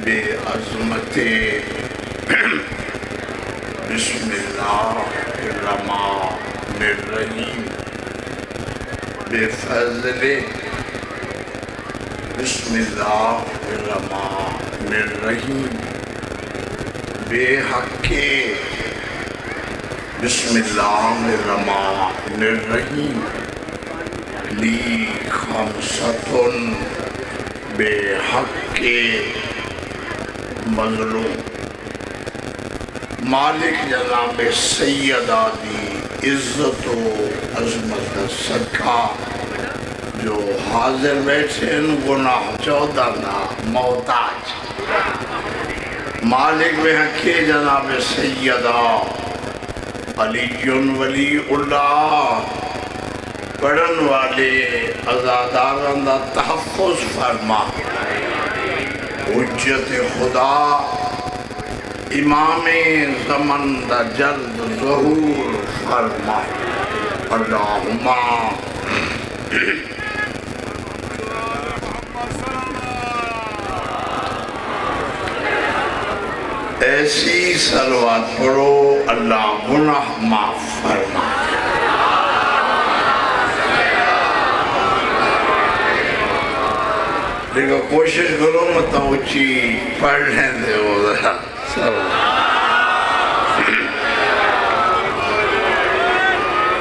بے عظمت بسم اللہ الرحمن الرحیم بے فضل بسم اللہ الرحمن الرحیم بے حق بسم اللہ الرحمن الرحیم لی خمسۃ بے حق مظلوم مالک جناب سیدہ دی عزت و عظمت صدقہ جو حاضر بیٹھے ان گناہ 14 نا محتاج مالک میں حقی جناب سیدہ علی ولی اللہ پڑھن والے عزاداران دا تحفظ فرما حجت خدا امام زمن دا جلد ظہور فرما اللہم ایسی صلوات پڑھو اللہ گناہ معاف فرما لیکن کوشش کرو مت اونچی پڑھ لیں دے وہ ذرا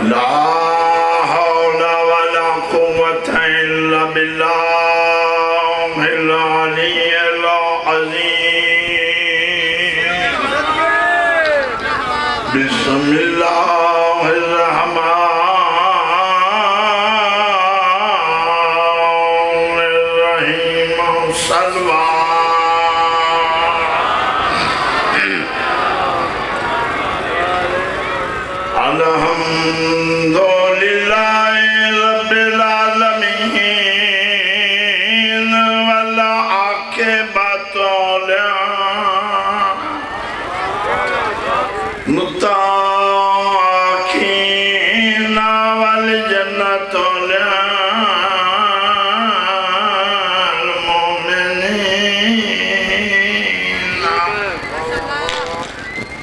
لا حول ولا قوة الا بالله العلي العظيم بسم الله الرحمن الرحيم سلام الحمد لله رب العالمين والعاقبة للمتقين والجنة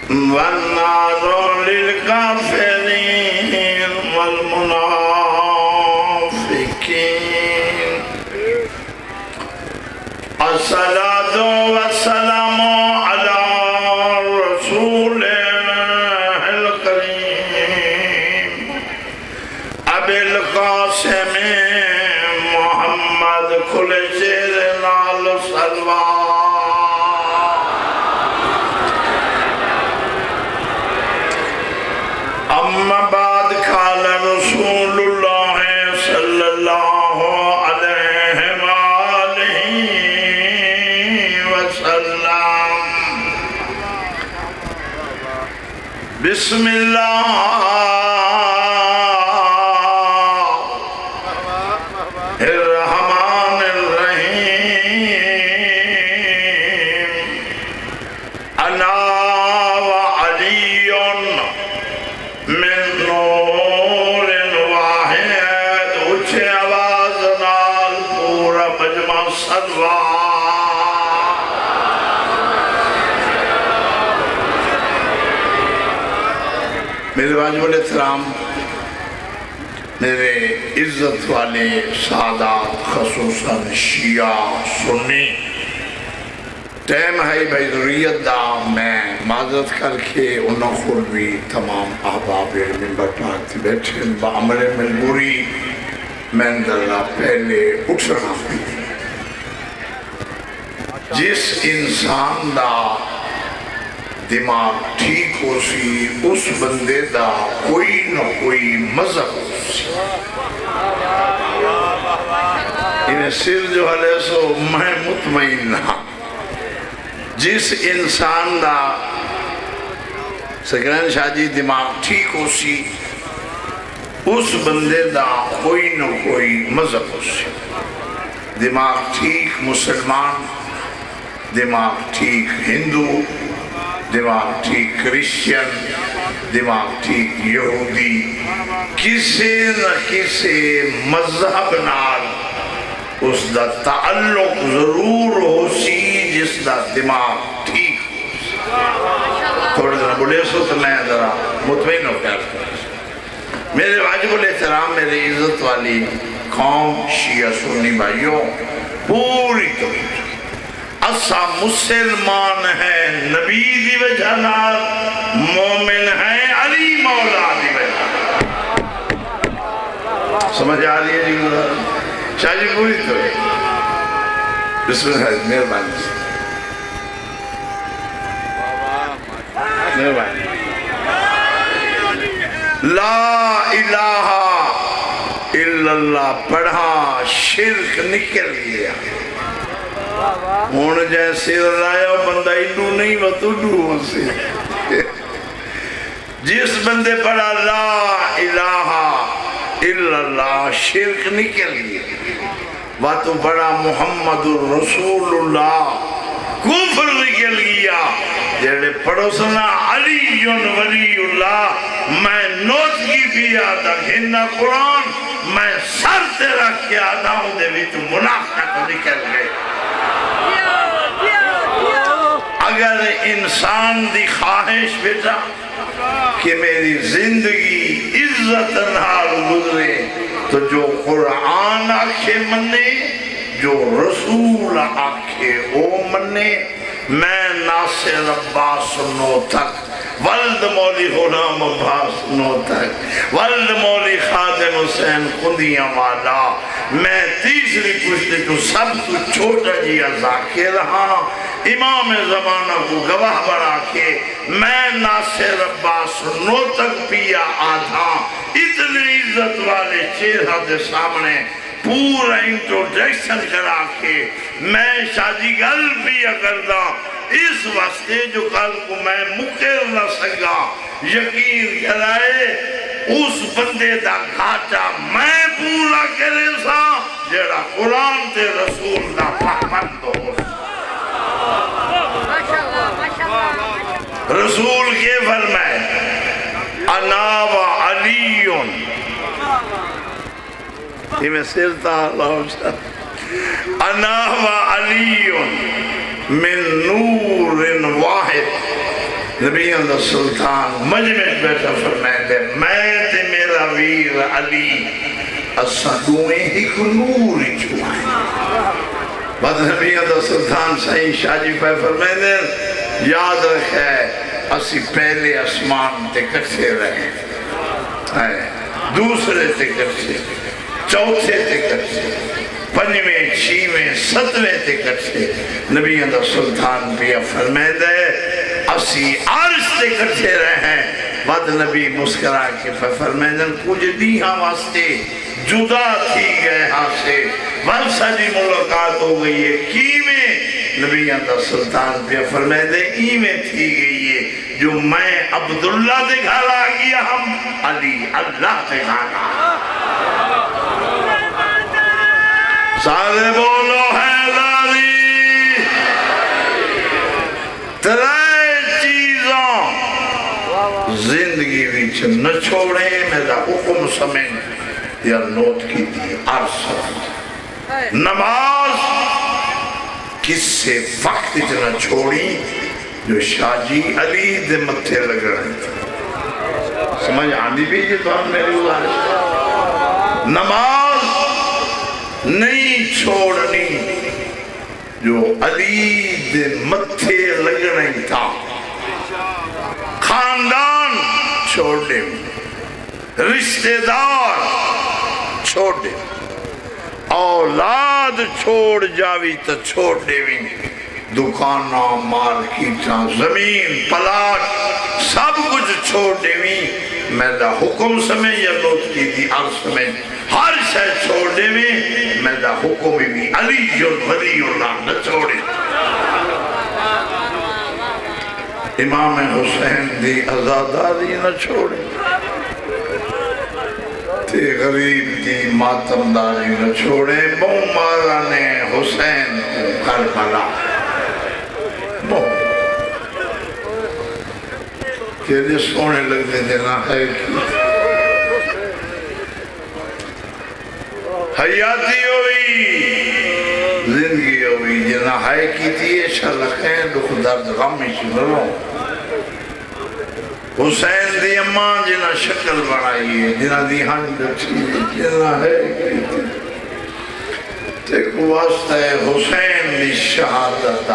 للمؤمنين والنار للكافرين والمنافقين الصلاة والسلام على رسوله الكريم أبي القاسم محمد كل سيدنا الصلوات أما بعد قال رسول الله صلى الله عليه وآله وسلم بسم الله الرحمن الرحيم أنا وعلي من نور واحد اچھے آواز نال پورا مجمع صلوات میرے واجب الاحترام میرے عزت والے سادات خصوصاً شیعہ سنی ٹائم ہے بھائی ضروریت دا میں معذرت کر کے انہوں خود بھی تمام احباب ممبر پاک تھی بیٹھے بعمر مجبوری میں اندرہ پہلے اٹھنا بھی جس انسان دا دماغ ٹھیک ہو سی اس بندے دا کوئی نہ کوئی مذہب ہو سی انہیں سر جو حلے سو میں مطمئن نہ جس انسان دا سکرین شاہ جی دماغ ٹھیک ہو سی اس بندے دا کوئی نہ کوئی مذہب ہو سی دماغ ٹھیک مسلمان دماغ ٹھیک ہندو دماغ ٹھیک کرسچن دماغ ٹھیک یہودی کسی نہ کسی مذہب نال اس دا تعلق ضرور ہو سی جس دا دماغ ٹھیک ہو سی. تھوڑے ذرا بڑے سو تو میں ذرا مطمئن ہو کر میرے واجب الاحترام میرے عزت والی قوم شیعہ سنی بھائیوں پوری طرح اسا مسلمان ہیں نبی دی وجہ نال مومن ہیں علی مولا دی وجہ نال. سمجھ آ رہی ہے جی شاہ جی پوری طرح بسم اللہ مہربانی لا الہ الا اللہ پڑھا شرک نکل گیا. ہون جیسے رایا بندہ ایڈو نہیں وہ تو ڈو سے جس بندے پڑھا لا الہ الا اللہ شرک نکل گیا. وہ تو بڑا محمد رسول اللہ کفر نکل گیا. جیڑے پڑھو سنا علی ولی اللہ میں نوت کی بھی آدھا گھننا قرآن میں سر تے رکھ کے آدھا ہوں دے بھی تو منافقت نکل گئے. اگر انسان دی خواہش بیٹا کہ میری زندگی عزت نال گزرے تو جو قرآن آکھے منے جو رسول آکھے او منے. میں ناصر عباس نوتک ولد مولی غلام عباس نوتک ولد مولی خادم حسین خندیاں والا میں تیسری پشتی تو سب تو چھوٹا جیا ذاکر ہاں امام زمانہ کو گواہ بڑھا کے میں ناصر عباس نوتک پیا آدھا اتنی عزت والے چہرہ دے سامنے پورا انٹروڈکشن کرا کے میں شادی گل پیا کردہ اس واسطے جو کل کو میں مقر نہ سکا یقین کرائے اس بندے دا گھاٹا میں پورا کرے سا جیڑا قرآن تے رسول دا پابند ہو. رسول کے فرمائے انا و علیون یہ میں سرتا اللہ انا و علیون من نور واحد. نبی اللہ سلطان مجمع بیٹھا فرمائے دے میں تے میرا ویر علی اسا دوئیں ایک نور چھوائیں. بعد نبی اللہ سلطان صحیح شاہ جی پہ فرمائے دے یاد رکھے اسی پہلے اسمان تے کٹھے رہے دوسرے تے کٹھے چوتھے تے کٹھے پنجویں چھویں ستویں تے کٹھے. نبی اللہ سلطان پیا فرمائے دے اسی عرش تے کٹھے رہے. بعد نبی مسکرا کے فرمائے دے کچھ دیہاں واسطے جدا تھی گئے ہاں سے ورسہ جی ملاقات ہو گئی ہے کیویں. نبی اللہ سلطان پہ فرمائے دے ایمیں تھی گئی ہے جو میں عبداللہ دے گھر آ گیا ہم علی اللہ دے گھر آ. سارے بولو حیداری. ترائے چیزوں زندگی ویچ نہ چھوڑیں میرا حکم سمیں یا نوٹ کی دی عرصہ نماز کس سے وقت اتنا چھوڑی جو شاہ جی علی دے متھے لگ رہے تھے. سمجھ آندھی بھی یہ تو ہم میری گزارش نماز نہیں چھوڑنی جو علی دے متھے لگ رہے تھا. خاندان چھوڑ دے رشتہ دار چھوڑ دے اولاد چھوڑ جاوی تو چھوڑ دے بھی دکانہ مارکیٹاں زمین پلاٹ سب کچھ چھوڑ دے بھی میرا حکم سمیں یا نوت کی دی عرض سمیں ہر شے چھوڑ دے بھی میرا حکم بھی علی ولی اللہ نہ چھوڑے. امام حسین دی عزاداری نہ چھوڑے تے غریب کی ماتمداری نہ چھوڑے. بوماران حسین کو کربلا تیرے سونے لگنے دینا ہے حیاتی ہوئی زندگی ہوئی جنہ ہائے کی تھی شلخیں دکھ درد غم شنروں حسین دی اماں جنہ شکل بنائی ہے جنہ دی ہنڈ تھی جنہ ہے کی تھی تیک واسطہ حسین دی شہادت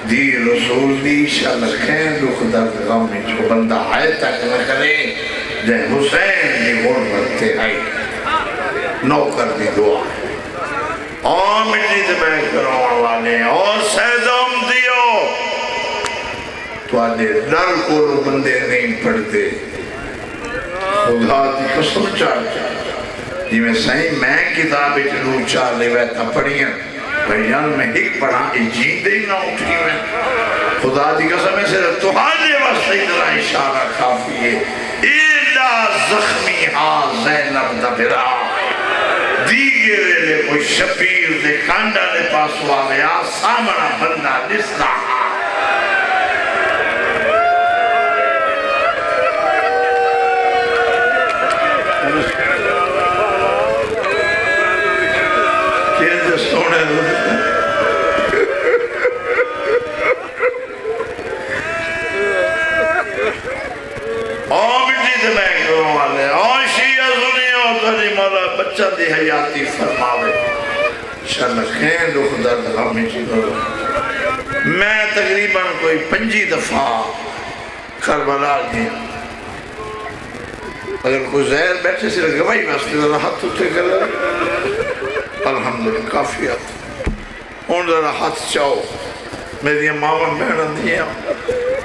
دی رسول دی شلخیں دکھ درد غم شنروں بندہ آئے تک نہ کرے جائے حسین دی غربت تے آئی نوکر دی دعا ہے اور مٹی دبائے کروں والے اور سیدم دیو تو آدھے در کو بندے نہیں پڑھتے خدا دی قسم چاہتا جی میں صحیح میں کتاب اتنو چاہ لے ویتا پڑھیں بھائیان میں ایک پڑھا جیندے ہی نہ اٹھی میں خدا دی قسم میں سے تمہارے واسطے اتنا اشارہ کافی ہے ایدہ زخمی ہاں زینب دا برا دیگے لے کوئی شبیر دے کانڈا دے پاس واقعا سامنا بندہ دستا کہتے سونے بچہ دی حیاتی فرماوے شلخیں دکھ درد غم شنروں میں تقریباً کوئی 5 دفعہ کربلا گیا اگر کوئی زہر بیٹھے سے گواہی واسطے ذرا ہاتھ اٹھے گلے الحمدللہ کافی ہاتھ ان ذرا ہاتھ چاہو میری ماما بہن دیا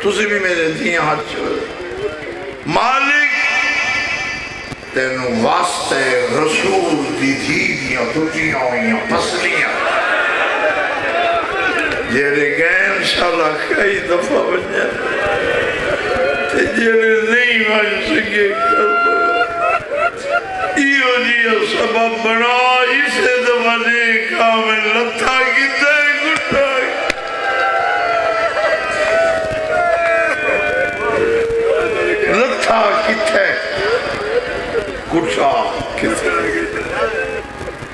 تسی بھی میرے دیا ہاتھ چاہو مالک تینو واسطے رسول دی دیاں تجیاں ہوئیاں پسلیاں جیرے گئے انشاءاللہ کئی دفعہ بنیا تے جیرے نہیں بن سکے ایو جیو سبب بنا اسے دفعہ دیکھا میں لتھا کتا ہے گھٹا لتھا کتا ہے گھٹا کتا ہے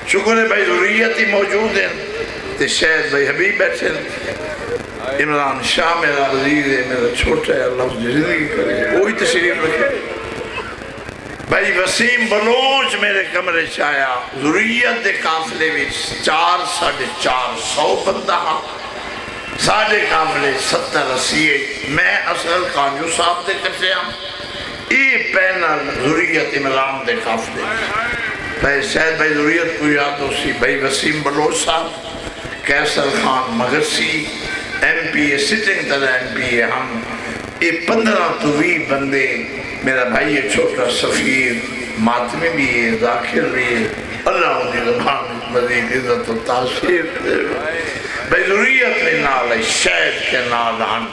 شکر ہے بھائی ضروریت ہی موجود ہیں تے شاید بھائی حبیب بیٹھے عمران شاہ میرا عزیز ہے میرا چھوٹا ہے اللہ اس زندگی کرے وہی تشریف رکھے بھائی وسیم بلوچ میرے کمرے چایا ضروریت دے قافلے میں 400-450 بندہ ساڑھے قافلے 70-80 میں اصغر کانجو صاحب دے کرتے ہم ای پینل ضروریت عمران دے قافلے بھائی شاید بھائی ضروریت کو یاد ہو سی بھائی وسیم بلوچ صاحب کیسر خان مغرسی ایم پی اے سٹنگ طرح ایم پی اے ہم یہ 15-20 بندے میرا بھائی یہ چھوٹا سفیر ماتمی بھی ہے ذاکر بھی ہے اللہ انہی زبان مزید عزت و تاثیر دے بھائی ضروریت میں نال ہے شاید کے نال ہم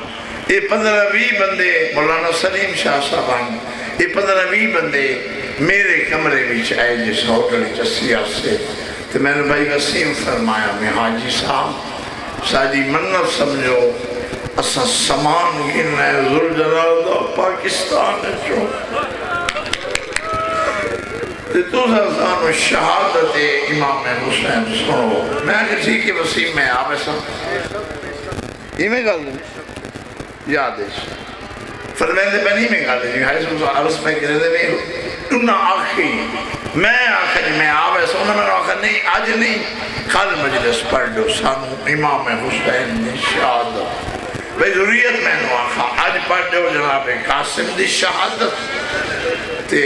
یہ 15-20 بندے مولانا سلیم شاہ صاحب ہم یہ 15-20 بندے میرے کمرے بھی آئے جس ہوٹل چسیہ سے تو میں نے بھائی وسیم فرمایا میں حاجی صاحب ساری منت سمجھو اسا سامان گھننا ہے ذوالجلالہ پاکستان جو تو سانو شہادت امام حسین سنو میں کہ ٹھیک ہے وسیم میں آپ ایسا یہ میں گل دیں یاد ہے فرمیندے میں نہیں میں گل دیں ہائی سنو عرص میں گرے دے میں انہا آخری میں آخری میں آپ ایسا انہا میں آخر نہیں آج نہیں کل مجلس پڑھ دو سانو امام حسین نے شہادت بھئی ضروریت میں نے آخا آج پڑھ دو جناب قاسم دی شہادت تے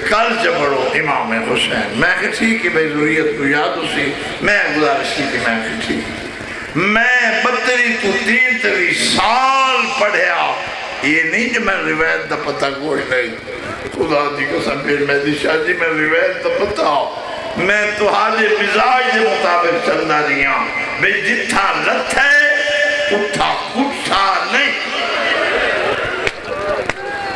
کل جبڑو امام حسین میں کہ ٹھیک ہے بھئی ضروریت کو یاد ہو سی میں گزارش کی تھی میں کہ ٹھیک میں 32 سال پڑھیا یہ نہیں جو میں روایت دا پتہ کوئی نہیں خدا دی قسم پھر میں دی شاہ جی میں روایت دا پتہ میں تو حاجے مزاج دے مطابق چلنا دیا بھئی جتھا لت ہے اتھا کٹھا نہیں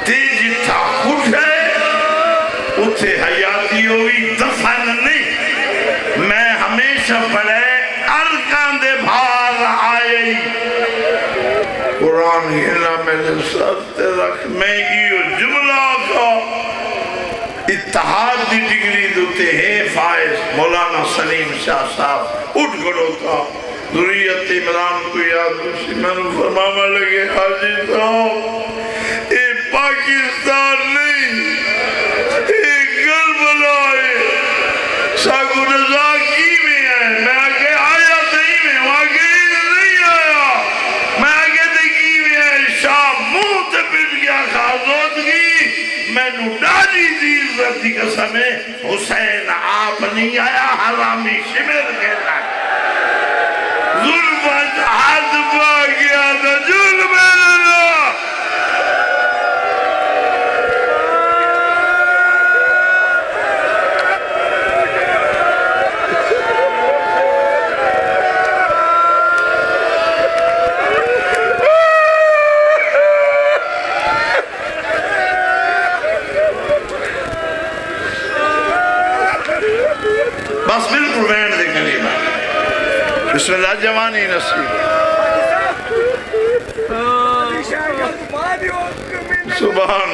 تی جتھا کٹ ہے اتھے حیاتی ہوئی دفن نہیں میں ہمیشہ پڑھے ارکان دے بھار آئے قرآن ہینا میں نے ساتھ رکھ میں یہ جملہ کا اتحاد دی ڈگری دوتے ہیں فائز مولانا سلیم شاہ صاحب اٹھ کھڑو تھا ذریت عمران کو یاد اسی میں نے فرماما لگے حاجی صاحب اے پاکستان نہیں اے کربلا ہے ساکو رضا کی میں ہے میں آگے آیا تھی میں آگے نہیں آیا میں آگے دیکھی میں ہے شاہ منہ تے پٹ گیا خازوت کی میں نو ڈالی دیر رتی قسم ہے حسین آپ نہیں آیا حرامی شمر کے لائے ظلمت حد پا گیا تھا ظلم اللہ بس بالکل بینڈ دے کریمہ بسم اللہ جوانی نصیب سبحان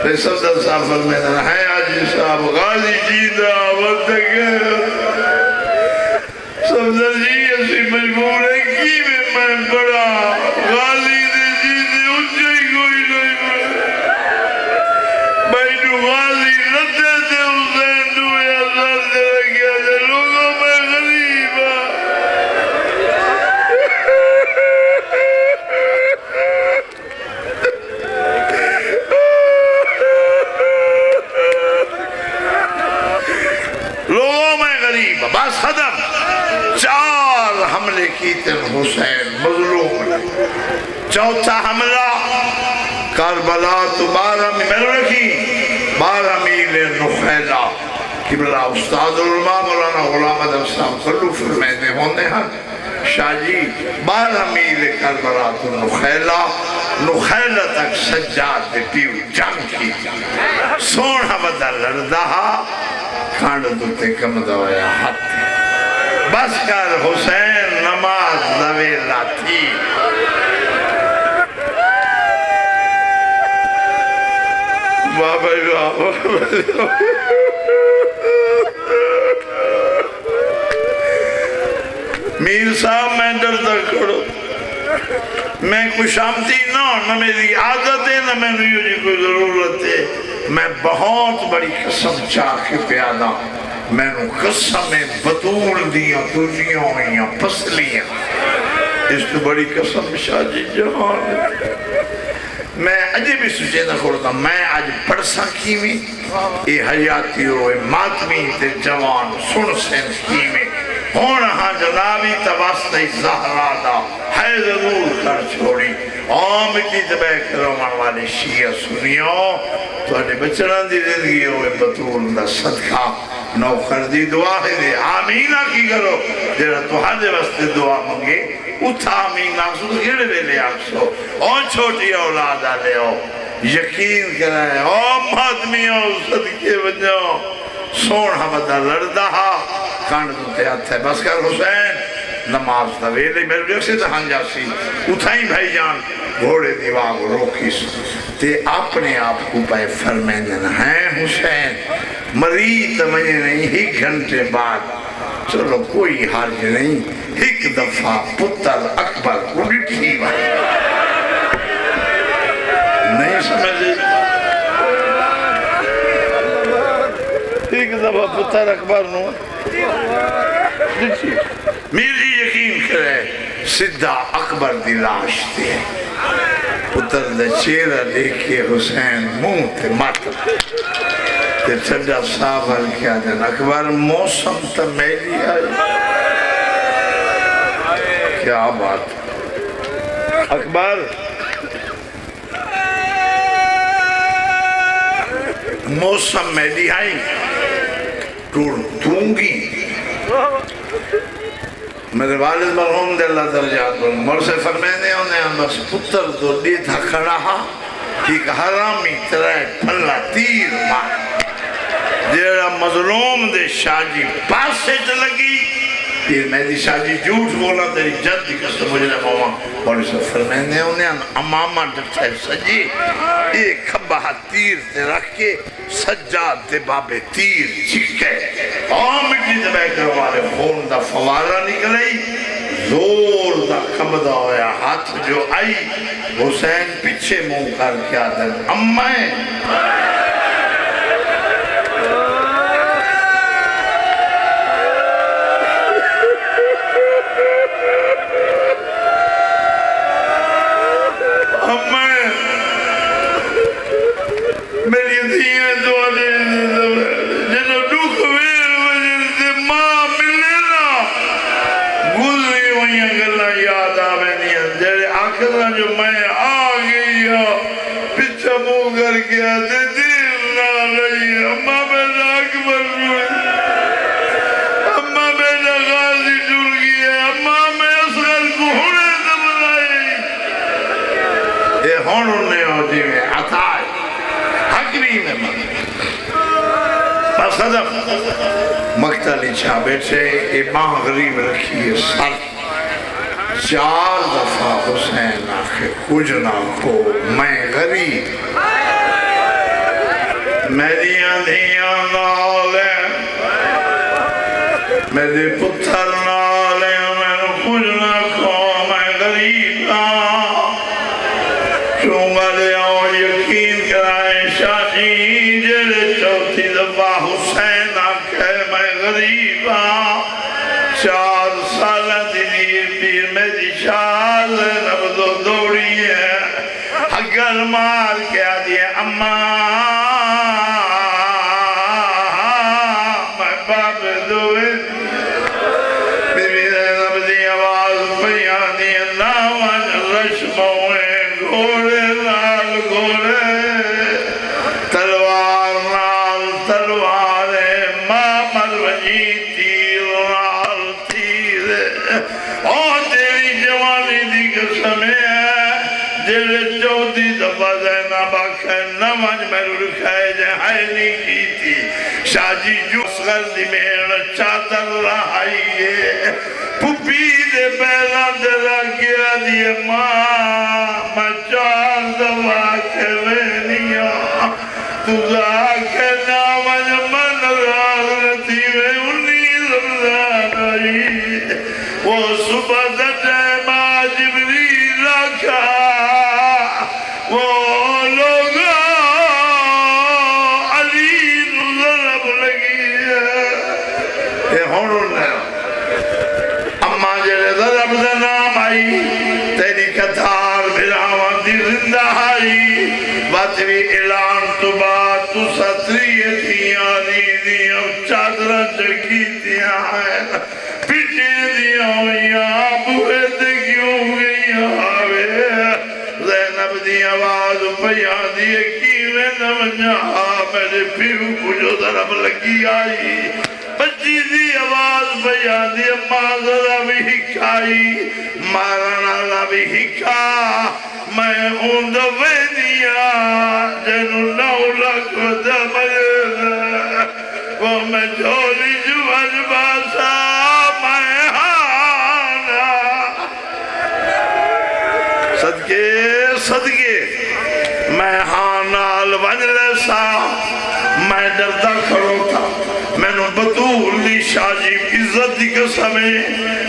بے صدر صاحب فرمیدن ہے آجی صاحب غازی جیدہ وقت گئے صدر جی اسی مجبور ہے کی میں بڑا غازی دے جیدے اچھے کوئی نہیں بھائی نو غازی رتے تھے حسین نو یا سر دے رکھیا تھے لوگوں میں غریب لوگوں میں غریب بس ختم 4 حملے کیتے حسین مظلوم چوتھا حملہ کربلا تو 12 میل رکھی 12 میل نخیلہ قبلہ استاد علماء مولانا غلام ادم صاحب کلو فرمیدے ہوندے ہیں شاہ جی 12 میل کربلا تو نخیلہ تک سجاد دے پیو جنگ کی سونا بدہ لڑدہ کھانڈ دوتے کم دوایا ہاتھ بس کر حسین نماز دویلا تھی بابا میر صاحب میں ڈرتا کھڑو میں کچھ شامتی نہ میری عادت ہے نہ میں نے کوئی ضرورت ہے میں بہت بڑی قسم چاہ کے پیادا میں نے قسم بطول دیا توجیاں ہوئیاں پسلیاں اس تو بڑی قسم شاہ جی جہان میں اجے بھی سوچے نہ کھڑتا میں آج پڑسا کی میں اے حیاتی ہوئے ماتمی تے جوان سن سین کی میں ہونا ہاں جنابی تواسطہ زہرہ دا ہے ضرور کر چھوڑی آمدی تبہ کروان والے شیعہ سنیوں تو اٹھے بچران دی زندگی ہوئے بطول دا صدقہ نوکر دی دعا ہے دے آمینہ کی کرو جیرہ تو ہر دے واسطے دعا منگے اتھا آمین آکسو تو گھڑے بے لے آکسو اور چھوٹی اولاد آلے ہو یقین کرائے او مادمیوں صدقے بجاؤ سون حمدہ لڑدہ کانڈ دوتے آتا ہے بس کر حسین نماز دویلے میرے بھی اکسی تہاں جاسی اتھائیں بھائی جان گھوڑے دیواغ روکیس تے اپنے آپ کو پائے فرمیندن ہیں حسین مریض مجھے نہیں 1 گھنٹے بعد چلو کوئی حرج نہیں 1 دفعہ پتر اکبر کو لٹھی بھائی نہیں سمجھے 1 دفعہ پتر اکبر نو میری یقین کرے سدھا اکبر دی لاش تے پتر دا چیرہ لے کے حسین منہ تے مات تے چھڑا صاحب کیا دن اکبر موسم تا میلی آئی کیا بات اکبر موسم میلی آئی ٹوڑ دونگی میرے والد مرحوم دے اللہ درجات مر سے فرمینے انہیں بس پتر دو دیتھا کھڑا ایک حرامی ترائے پھلا تیر مار جیڑا مظلوم دے شاہ جی پاسے چلگی پھر میں دی شاہ جی جھوٹ بولا تیری جد دی قسم مجھے ماما اور اسے فرمینے انہیں امامہ ڈٹھائے سجی ایک کھبہ تیر تے رکھ کے سجاد دے بابے تیر چکے مٹی دے بے کروانے خون دا فوارہ نکلئی زور دا کمدہ ہویا ہاتھ جو آئی حسین پیچھے منہ کر کے آدھن امائیں میری دھیاں دعا دے جنہوں دکھ ویر وجہ سے ماں ملے نا گزری ہوئیاں گلہ یاد آوے نہیں جیرے آخرہ جو میں آگئی پچھا منہ کر کے آتے دیر نہ رہی اماں بیٹا اکبر روئی اماں بیٹا غازی ٹر گئی اماں میں اصغر کو ہونے دبلائی یہ ہونے ہوتی میں عطائی مقتلی چھا بیٹھے امام غریب رکھیے سر 4 دفعہ حسین آخے کچھ نہ کو میں غریب میری آدھیاں نالے میرے پتھر نالے میں کچھ نہ کو میں غریب چونگا لے آؤ یقین کرائیں شاہی جلے چوتھی دفعہ حسین آکھے میں غریب 4 سال دنیر پیر میری شاہ نبض و دوڑی ہے اگر مار کے آدھی اماں میں باپ دوئے بی بی نبضی آواز بیانی ناوان رشمویں گھوڑے لال گھوڑے تلوار نال تلوار ماں مروجی تیر نال تیر تیری جوانی دی قسم ہے جلے 14 دفعہ زینب آکھے نمج میں رکھائے جہائی نہیں کی تھی شاہ جی جو اصغر دی میرے چادر رہائیے پھپی دے بیلا دے رکھیا دیئے ماں میں 4 دفعہ کے وینیا تُزا کے نامج من راغرتی میں 19 رمضان آئی وہ صبح دٹے ماں جبریل رکھا وہ لوگا علی نظرب لگی ہے یہ ہونوں نے اماں جلے ضرب سے نام آئی تیری کتھار بھراوان دی زندہ آئی باتوی اعلان تو بات تو ستریے تھیاں دیاں چادرہ چکی تھیاں ہیں پیچھے دیاں ہویاں بوئے تے کیوں گئی آوے زینب دی آواز بیان دیئے کیویں نمجا میرے پیو کجھو ضرب لگی آئی بچی دی آواز بیان دیئے ماں ذرا بھی ہکائی مارانا لا بھی ہکا میں اون دوے دیا جنو 9 لاکھ دمجر وہ میں جھولی جوج باسا میں ہانا صدقے صدقے میں ہانال ونجلے سا میں ڈردہ کھڑو تھا میں نے بطول لی شاہ جی عزت دی قسمیں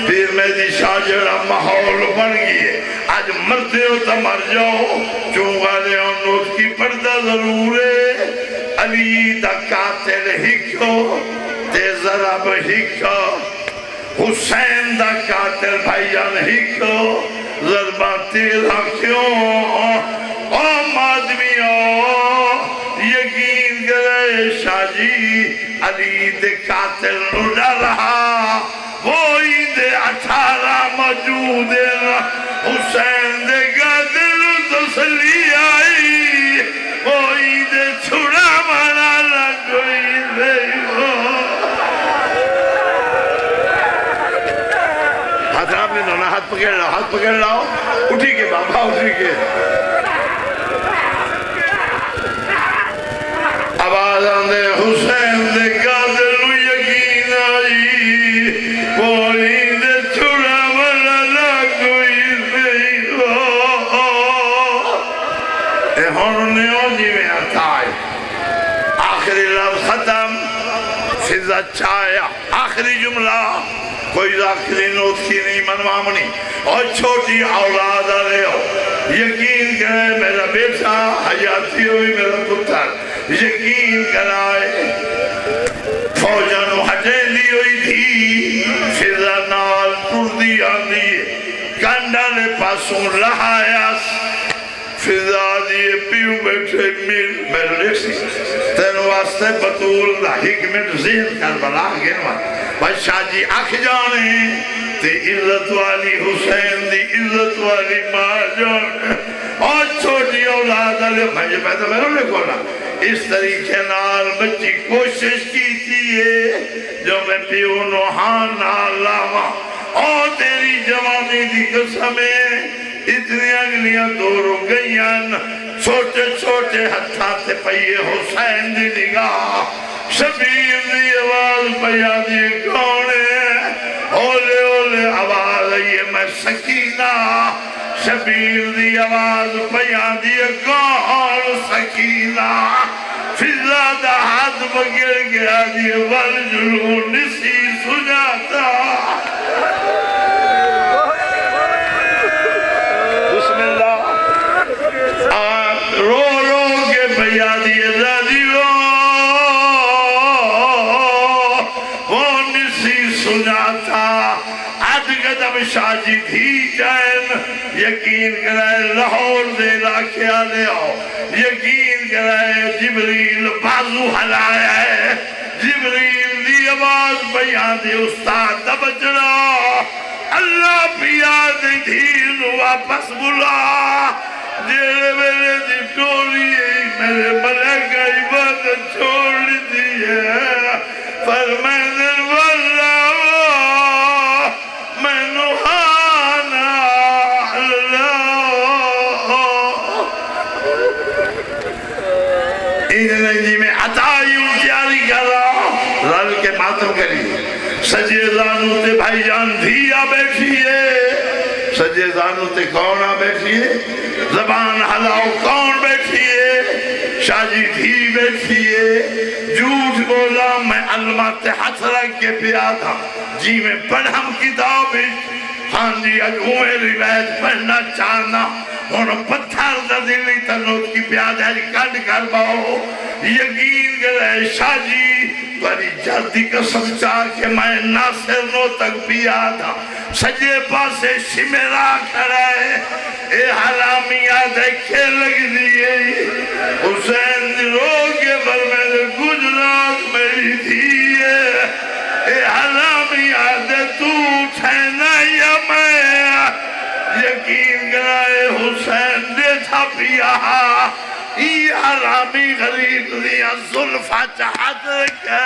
پھر میں دی شاہ جڑا ماحول بن گئی آج مرتے ہو تا مر جاؤ چونگا لے نوٹ کی پردہ ضرور ہے علی دا قاتل ہکو تے ضرب ہکو حسین دا قاتل بھائی جان ہکو ضربہ تیرا کیوں آدمیوں یقین کرے شاہ جی علی دے قاتل نڈا رہا وہی دے 18 موجود حسین دے قاتل تسلی آئی وہی دے چھڑا مانا لگوئی دے ہاتھ آپ نے نونا ہاتھ پکڑ لاؤ اٹھی کے بابا اٹھی کے آواز آندے حسین دے قاتل یقین آئی وہی دے چھڑا مانا لگوئی دے اے ہوننے ہو جی میں آتا ہے فضا چایا آخری جملہ کوئی ذاکری نوت کی نہیں منوامنی اور چھوٹی اولاد آ رہے ہو یقین کرے میرا بیٹا حیاتی ہوئی میرا پتر یقین کرائے فوجانو ہٹیلی ہوئی تھی فضا نال ٹردی آنی کانڈا نے پاسوں لہایاس فضا دیئے پیو بیٹھے مل میرے لیکسی تین واسطے بطول دا حکمت ذہن کر بلا گنوان بادشاہ جی آکھ جانے تے عزت والی حسین دی عزت والی ماں جانے اور چھوٹی اولاد علیہ مجھے پیدا میں نے کھولا اس طریقے نال بچی کوشش کی تھی جو میں پیو نوحان لاما اور تیری جوانی دی قسمیں اتنی اگلیاں دور ہو گئیاں چھوٹے چھوٹے ہتھاتے پئیے حسین دی نگاہ شبیر دی آواز پیا دی کونے اولے اولے آواز آئیے میں سکینہ شبیر دی آواز پیا دی کون سکینہ فضا دا ہاتھ بگر گیا دی والجلون نسی سجاتا بسم اللہ رو رو کے پیا دی ازادی وہ نسی سجاتا آدھ قدم شاجی تھی جائن یقین کرائے لاہور دے علاقے آلے ہو یقین کرائے جبریل بازو ہلایا ہے جبریل دی آواز بیان دی استاد دبجرا اللہ پیاد دھیر واپس بلا جیرے میرے دی ٹولی میرے ملکہ عبادت چھوڑ دی ہے فرمائے واللہ میں نوحانا انہیں میں عطائیوں تیاری کر رہا رل کے ماتم کری سجے زانو تے بھائی جان دھیا بیٹھئے سجے زانو تے کون بیٹھئے زبان حلاؤ کون بیٹھئے شاجی دھی بیٹھئے جھوٹ بولا میں علمات ہاتھ رکھ کے پیا تھا جی میں پڑھم کتاب ہاں جی اگویں روایت پڑھنا چاہنا اور پتھر دا دلی تنوت کی پیاد ہے کٹ کر باؤ یقین کرے شاہ جی بڑی جلدی قسم چاہ کہ میں ناصر نوتک پیا تھا سجے پاسے شمرا کھڑائے اے حرامی آدھے کھے لگ دیئے حسین رو کے بر میرے گجرات میری دیئے اے حرامی آدھے تو ٹھہنا یا میں یقین کرائے حسین دے تھا پیا ای حرامی غریب دیا ظلفہ چاہت رکھے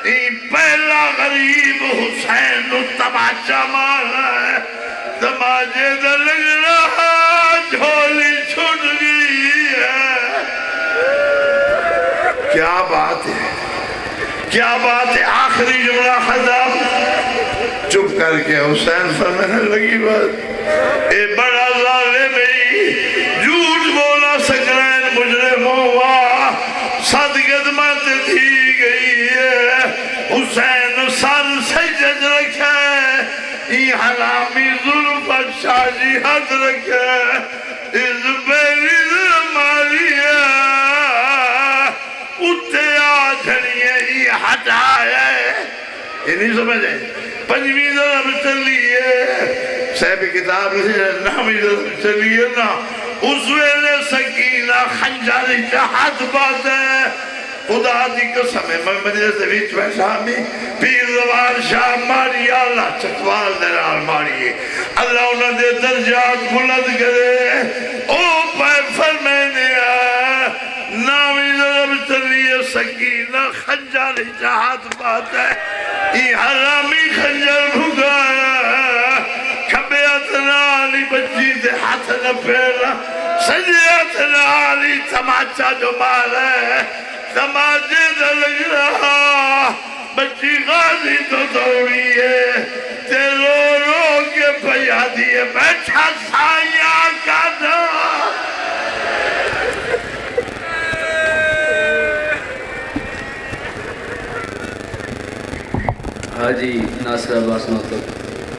ای پہلا غریب حسین تماچا مارا ہے تماچے دا لگ رہا جھولی چھوٹ گئی ہے کیا بات ہے کیا بات ہے آخری جملہ ختم چپ کر کے حسین فرمانے لگی بات اے بڑا ظالم جھوٹ بولا سکرین مجرم ہوا صد قدمت تھی گئی ہے حسین سر سجد رکھے ای حرامی ظلم شاجی حد رکھے اس بیری ماری ہے اتے آجھڑیے ای ہٹائے یہ نہیں سمجھے پنجویں ضرب چلیے صاحب کتاب نامی ضرب چلیے نا اس ویلے سکینہ خنجر جہاد بات ہے خدا دی قسم ہے میں مجلس سے بیچ بیٹھا ہمیں پیر زوار شاہ ماری اللہ چکوال درال ماری اللہ انہوں نے درجات بلند کرے او پہ فرمینے نامی ضرب چلیے سکینہ خنجر جہاد بات ہے یہ حرامی خنجر بھگایا کھبے اتنالی بچی دے ہاتھ نہ پھیلا سجے اتنالی تماچا جو مارا ہے تماچے دے لگ رہا بچی غازی تو دوڑی ہے تے رو رو کے پیا دیئے بیٹھا سایہ کا دا حاجی ناصر عباس نوتک